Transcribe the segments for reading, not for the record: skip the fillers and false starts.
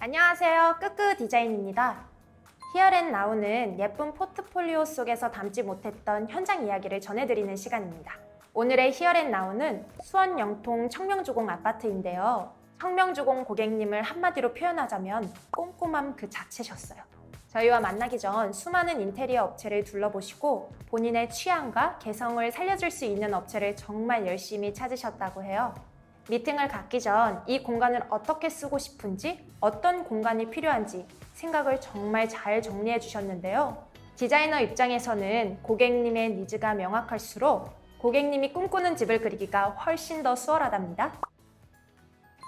안녕하세요. 끄끄 디자인입니다. 히어앤나우는 예쁜 포트폴리오 속에서 담지 못했던 현장 이야기를 전해드리는 시간입니다. 오늘의 히어앤나우는 수원 영통 청명주공 아파트인데요. 청명주공 고객님을 한마디로 표현하자면 꼼꼼함 그 자체셨어요. 저희와 만나기 전 수많은 인테리어 업체를 둘러보시고 본인의 취향과 개성을 살려줄 수 있는 업체를 정말 열심히 찾으셨다고 해요. 미팅을 갖기 전 이 공간을 어떻게 쓰고 싶은지, 어떤 공간이 필요한지 생각을 정말 잘 정리해 주셨는데요. 디자이너 입장에서는 고객님의 니즈가 명확할수록 고객님이 꿈꾸는 집을 그리기가 훨씬 더 수월하답니다.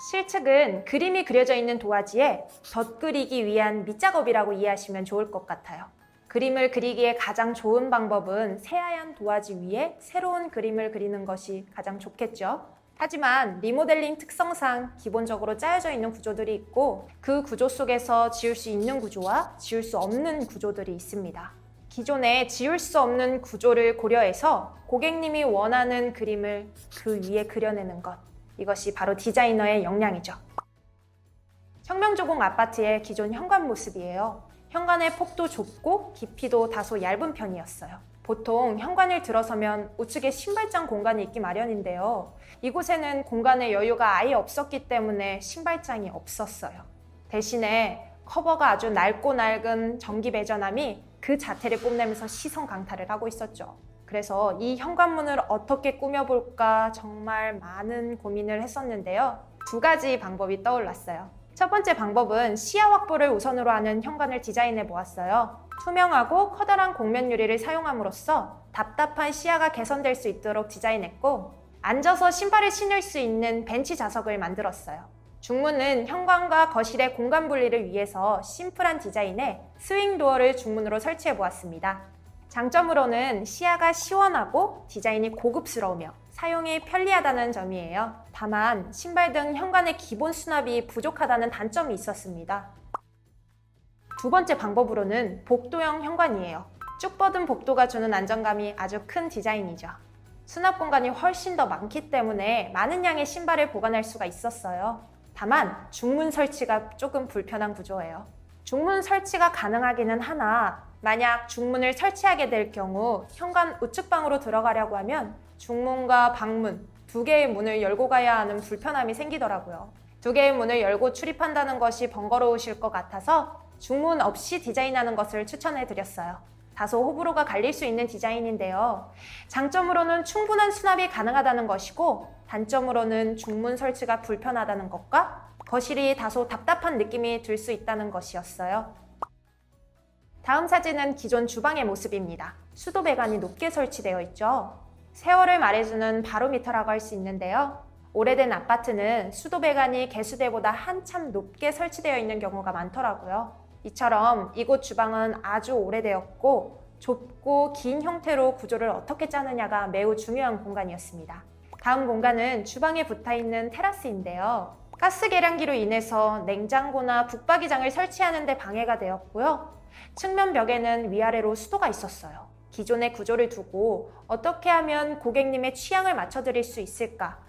실측은 그림이 그려져 있는 도화지에 덧그리기 위한 밑작업이라고 이해하시면 좋을 것 같아요. 그림을 그리기에 가장 좋은 방법은 새하얀 도화지 위에 새로운 그림을 그리는 것이 가장 좋겠죠. 하지만 리모델링 특성상 기본적으로 짜여져 있는 구조들이 있고 그 구조 속에서 지울 수 있는 구조와 지울 수 없는 구조들이 있습니다. 기존에 지울 수 없는 구조를 고려해서 고객님이 원하는 그림을 그 위에 그려내는 것, 이것이 바로 디자이너의 역량이죠. 청명주공 아파트의 기존 현관 모습이에요. 현관의 폭도 좁고 깊이도 다소 얇은 편이었어요. 보통 현관을 들어서면 우측에 신발장 공간이 있기 마련인데요. 이곳에는 공간의 여유가 아예 없었기 때문에 신발장이 없었어요. 대신에 커버가 아주 낡고 낡은 전기 배전함이 그 자태를 뽐내면서 시선 강탈을 하고 있었죠. 그래서 이 현관문을 어떻게 꾸며볼까 정말 많은 고민을 했었는데요. 두 가지 방법이 떠올랐어요. 첫 번째 방법은 시야 확보를 우선으로 하는 현관을 디자인해 보았어요. 투명하고 커다란 곡면 유리를 사용함으로써 답답한 시야가 개선될 수 있도록 디자인했고, 앉아서 신발을 신을 수 있는 벤치 좌석을 만들었어요. 중문은 현관과 거실의 공간 분리를 위해서 심플한 디자인에 스윙도어를 중문으로 설치해 보았습니다. 장점으로는 시야가 시원하고 디자인이 고급스러우며 사용이 편리하다는 점이에요. 다만 신발 등 현관의 기본 수납이 부족하다는 단점이 있었습니다. 두 번째 방법으로는 복도형 현관이에요. 쭉 뻗은 복도가 주는 안정감이 아주 큰 디자인이죠. 수납 공간이 훨씬 더 많기 때문에 많은 양의 신발을 보관할 수가 있었어요. 다만 중문 설치가 조금 불편한 구조예요. 중문 설치가 가능하기는 하나 만약 중문을 설치하게 될 경우 현관 우측방으로 들어가려고 하면 중문과 방문 두 개의 문을 열고 가야 하는 불편함이 생기더라고요. 두 개의 문을 열고 출입한다는 것이 번거로우실 것 같아서 중문 없이 디자인하는 것을 추천해 드렸어요. 다소 호불호가 갈릴 수 있는 디자인인데요. 장점으로는 충분한 수납이 가능하다는 것이고 단점으로는 중문 설치가 불편하다는 것과 거실이 다소 답답한 느낌이 들 수 있다는 것이었어요. 다음 사진은 기존 주방의 모습입니다. 수도 배관이 높게 설치되어 있죠. 세월을 말해주는 바로미터라고 할 수 있는데요. 오래된 아파트는 수도 배관이 개수대보다 한참 높게 설치되어 있는 경우가 많더라고요. 이처럼 이곳 주방은 아주 오래되었고 좁고 긴 형태로 구조를 어떻게 짜느냐가 매우 중요한 공간이었습니다. 다음 공간은 주방에 붙어있는 테라스인데요. 가스 계량기로 인해서 냉장고나 북박이장을 설치하는 데 방해가 되었고요. 측면 벽에는 위아래로 수도가 있었어요. 기존의 구조를 두고 어떻게 하면 고객님의 취향을 맞춰드릴 수 있을까?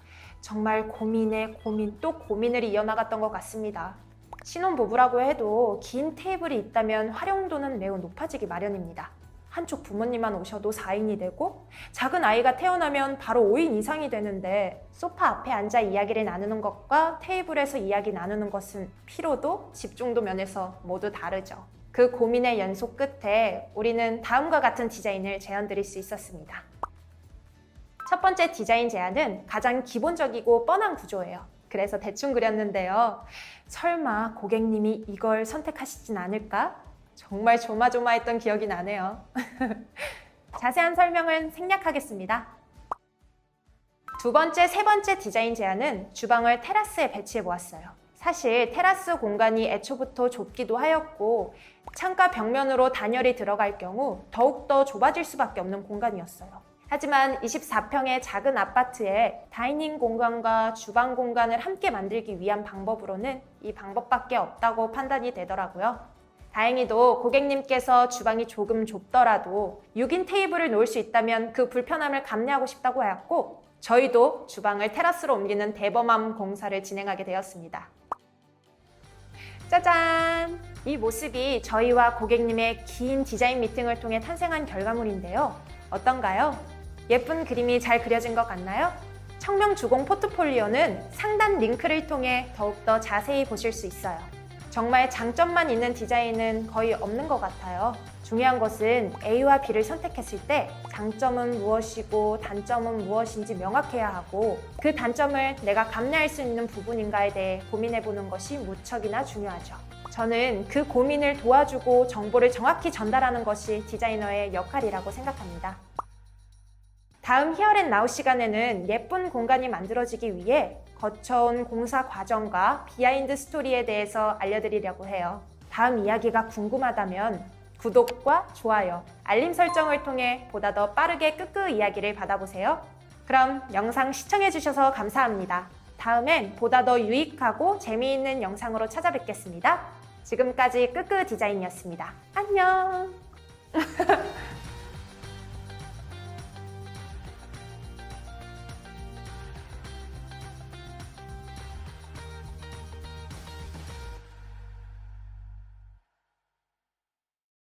정말 고민에 고민 또 고민을 이어나갔던 것 같습니다. 신혼부부라고 해도 긴 테이블이 있다면 활용도는 매우 높아지기 마련입니다. 한쪽 부모님만 오셔도 4인이 되고 작은 아이가 태어나면 바로 5인 이상이 되는데 소파 앞에 앉아 이야기를 나누는 것과 테이블에서 이야기 나누는 것은 피로도, 집중도 면에서 모두 다르죠. 그 고민의 연속 끝에 우리는 다음과 같은 디자인을 제안드릴 수 있었습니다. 첫 번째 디자인 제안은 가장 기본적이고 뻔한 구조예요. 그래서 대충 그렸는데요. 설마 고객님이 이걸 선택하시진 않을까? 정말 조마조마했던 기억이 나네요. 자세한 설명은 생략하겠습니다. 두 번째, 세 번째 디자인 제안은 주방을 테라스에 배치해 보았어요. 사실 테라스 공간이 애초부터 좁기도 하였고 창가 벽면으로 단열이 들어갈 경우 더욱더 좁아질 수밖에 없는 공간이었어요. 하지만 24평의 작은 아파트에 다이닝 공간과 주방 공간을 함께 만들기 위한 방법으로는 이 방법밖에 없다고 판단이 되더라고요. 다행히도 고객님께서 주방이 조금 좁더라도 6인 테이블을 놓을 수 있다면 그 불편함을 감내하고 싶다고 하였고 저희도 주방을 테라스로 옮기는 대범한 공사를 진행하게 되었습니다. 짜잔! 이 모습이 저희와 고객님의 긴 디자인 미팅을 통해 탄생한 결과물인데요. 어떤가요? 예쁜 그림이 잘 그려진 것 같나요? 청명주공 포트폴리오는 상단 링크를 통해 더욱더 자세히 보실 수 있어요. 정말 장점만 있는 디자인은 거의 없는 것 같아요. 중요한 것은 A와 B를 선택했을 때 장점은 무엇이고 단점은 무엇인지 명확해야 하고 그 단점을 내가 감내할 수 있는 부분인가에 대해 고민해보는 것이 무척이나 중요하죠. 저는 그 고민을 도와주고 정보를 정확히 전달하는 것이 디자이너의 역할이라고 생각합니다. 다음 히어앤나우 시간에는 예쁜 공간이 만들어지기 위해 거쳐온 공사 과정과 비하인드 스토리에 대해서 알려드리려고 해요. 다음 이야기가 궁금하다면 구독과 좋아요, 알림 설정을 통해 보다 더 빠르게 끄끄 이야기를 받아보세요. 그럼 영상 시청해주셔서 감사합니다. 다음엔 보다 더 유익하고 재미있는 영상으로 찾아뵙겠습니다. 지금까지 끄끄 디자인이었습니다. 안녕!